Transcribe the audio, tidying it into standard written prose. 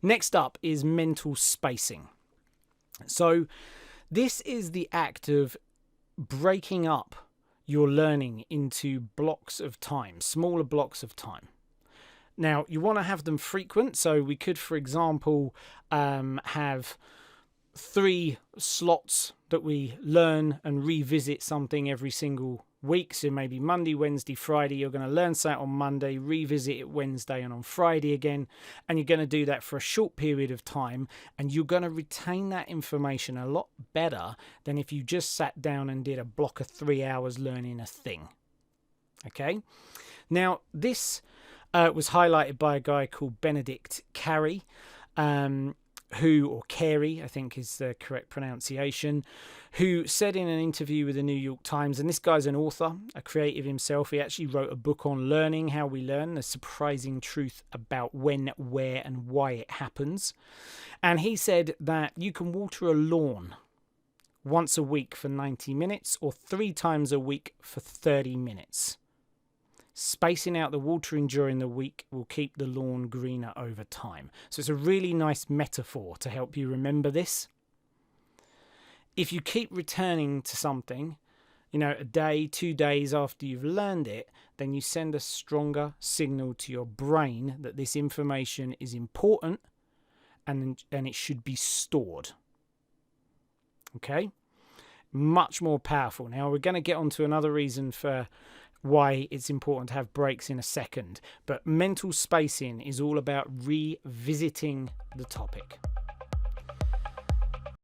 Next up is mental spacing. So this is the act of breaking up your learning into blocks of time, smaller blocks of time. Now, you want to have them frequent. So we could, for example, have 3 slots that we learn and revisit something every single week. So maybe Monday, Wednesday, Friday, you're going to learn something on Monday, revisit it Wednesday and on Friday again. And you're going to do that for a short period of time. And you're going to retain that information a lot better than if you just sat down and did a block of 3 hours learning a thing. Okay. Now, this was highlighted by a guy called Benedict Carey, or Carey, I think is the correct pronunciation, who said in an interview with the New York Times, and this guy's an author, a creative himself. He actually wrote a book on learning, how we learn, the surprising truth about when, where, and why it happens. And he said that you can water a lawn once a week for 90 minutes or 3 times a week for 30 minutes. Spacing out the watering during the week will keep the lawn greener over time. So it's a really nice metaphor to help you remember this. If you keep returning to something, a day, 2 days after you've learned it, then you send a stronger signal to your brain that this information is important and it should be stored. Okay? Much more powerful. Now we're going to get onto another reason for why it's important to have breaks in a second. But mental spacing is all about revisiting the topic.